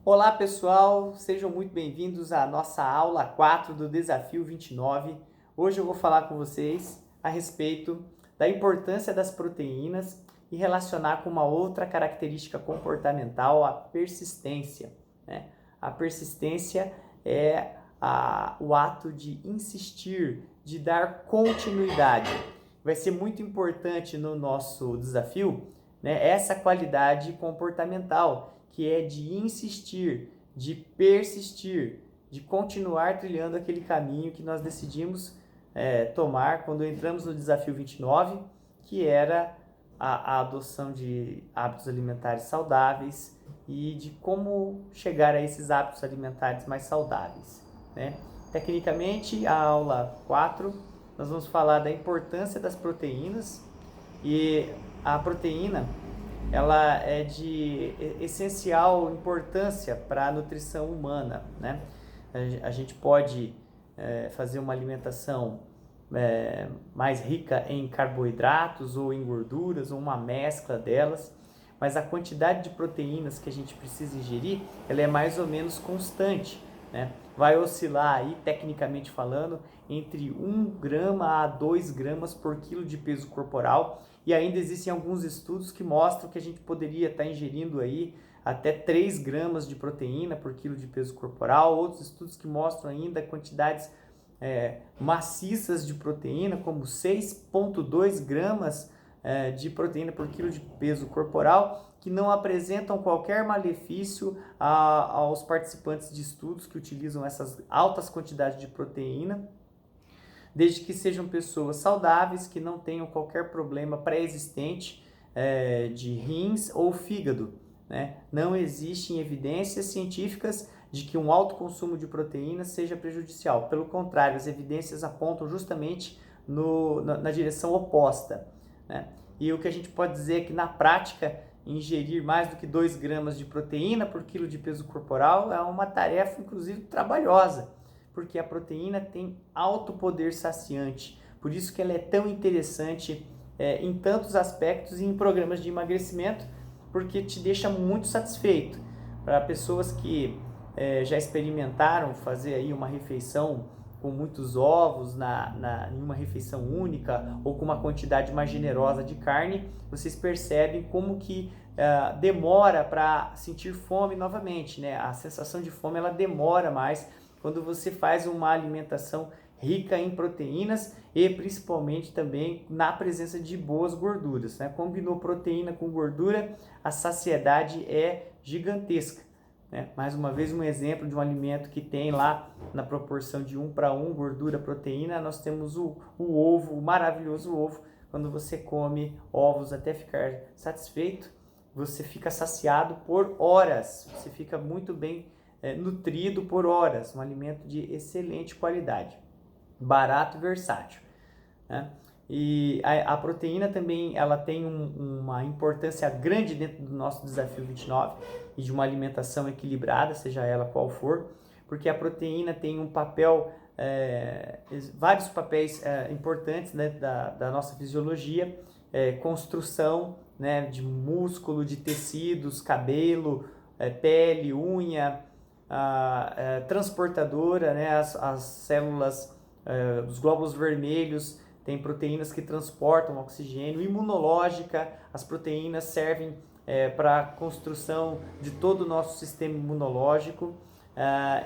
Olá pessoal, sejam muito bem-vindos à nossa aula 4 do Desafio 29. Hoje eu vou falar com vocês a respeito da importância das proteínas e relacionar com uma outra característica comportamental, a persistência, né? A persistência é o ato de insistir, de dar continuidade. Vai ser muito importante no nosso desafio, né, essa qualidade comportamental, que é de insistir, de persistir, de continuar trilhando aquele caminho que nós decidimos tomar quando entramos no desafio 29, que era a adoção de hábitos alimentares saudáveis e de como chegar a esses hábitos alimentares mais saudáveis, né? Tecnicamente, a aula 4, nós vamos falar da importância das proteínas, e a proteína ela é de essencial importância para a nutrição humana, né? A gente pode fazer uma alimentação mais rica em carboidratos ou em gorduras, ou uma mescla delas, mas a quantidade de proteínas que a gente precisa ingerir, ela é mais ou menos constante, né? Vai oscilar aí, tecnicamente falando, entre 1 grama a 2 gramas por quilo de peso corporal, e ainda existem alguns estudos que mostram que a gente poderia estar ingerindo aí até 3 gramas de proteína por quilo de peso corporal, outros estudos que mostram ainda quantidades maciças de proteína, como 6,2 gramas de proteína por quilo de peso corporal, que não apresentam qualquer malefício aos participantes de estudos que utilizam essas altas quantidades de proteína, desde que sejam pessoas saudáveis, que não tenham qualquer problema pré-existente de rins ou fígado, né? Não existem evidências científicas de que um alto consumo de proteína seja prejudicial. Pelo contrário, as evidências apontam justamente na direção oposta, né? E o que a gente pode dizer é que, na prática, ingerir mais do que 2 gramas de proteína por quilo de peso corporal é uma tarefa, inclusive, trabalhosa, porque a proteína tem alto poder saciante. Por isso que ela é tão interessante em tantos aspectos e em programas de emagrecimento, porque te deixa muito satisfeito. Para pessoas que já experimentaram fazer aí uma refeição com muitos ovos em uma refeição única, ou com uma quantidade mais generosa de carne, vocês percebem como que demora para sentir fome novamente, né? A sensação de fome ela demora mais quando você faz uma alimentação rica em proteínas e principalmente também na presença de boas gorduras, né? Combinou proteína com gordura, a saciedade é gigantesca, né? Mais uma vez, um exemplo de um alimento que tem lá na proporção de 1:1 gordura, proteína. Nós temos o ovo, o maravilhoso ovo. Quando você come ovos até ficar satisfeito, você fica saciado por horas, você fica muito bem nutrido por horas, um alimento de excelente qualidade, barato e versátil, né? E a proteína também ela tem uma importância grande dentro do nosso desafio 29 e de uma alimentação equilibrada, seja ela qual for, porque a proteína tem um papel, vários papéis importantes, né, da nossa fisiologia, construção, né, de músculo, de tecidos, cabelo, pele, unha, transportadora, né, as células dos glóbulos vermelhos tem proteínas que transportam oxigênio, imunológica, as proteínas servem para a construção de todo o nosso sistema imunológico.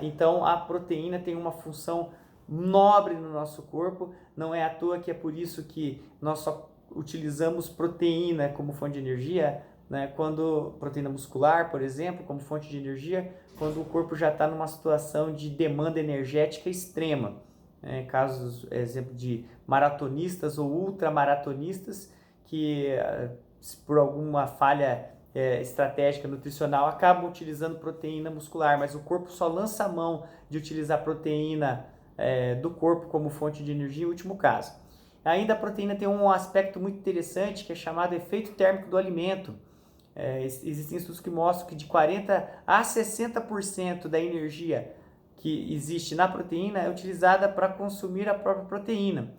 Então a proteína tem uma função nobre no nosso corpo, não é à toa que é por isso que nós só utilizamos proteína como fonte de energia, né? Quando proteína muscular, por exemplo, como fonte de energia, quando o corpo já está numa situação de demanda energética extrema. Casos, exemplo de maratonistas ou ultramaratonistas que, por alguma falha estratégica nutricional, acabam utilizando proteína muscular, mas o corpo só lança a mão de utilizar proteína do corpo como fonte de energia em último caso. Ainda a proteína tem um aspecto muito interessante que é chamado efeito térmico do alimento. Existem estudos que mostram que de 40% a 60% da energia que existe na proteína é utilizada para consumir a própria proteína.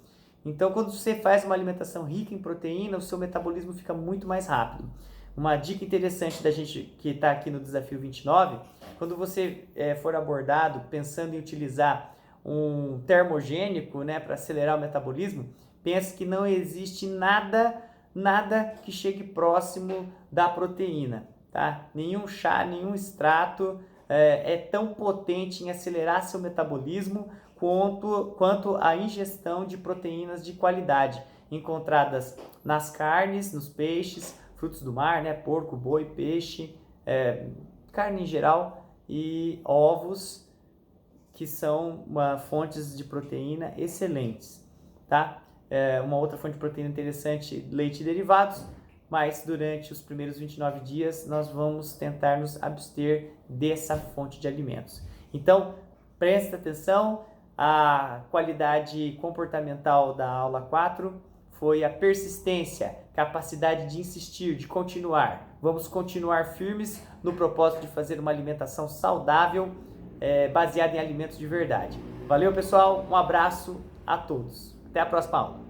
Então, quando você faz uma alimentação rica em proteína, o seu metabolismo fica muito mais rápido. Uma dica interessante da gente que está aqui no Desafio 29 quando você for abordado pensando em utilizar um termogênico, né, para acelerar o metabolismo, pense que não existe nada que chegue próximo da proteína, tá? Nenhum chá, nenhum extrato é tão potente em acelerar seu metabolismo quanto a ingestão de proteínas de qualidade, encontradas nas carnes, nos peixes, frutos do mar, né? Porco, boi, peixe, carne em geral e ovos, que são fontes de proteína excelentes, tá? Uma outra fonte de proteína interessante, leite e derivados, mas durante os primeiros 29 dias nós vamos tentar nos abster dessa fonte de alimentos. Então, preste atenção, a qualidade comportamental da aula 4 foi a persistência, capacidade de insistir, de continuar. Vamos continuar firmes no propósito de fazer uma alimentação saudável, baseada em alimentos de verdade. Valeu, pessoal, um abraço a todos. Até a próxima aula.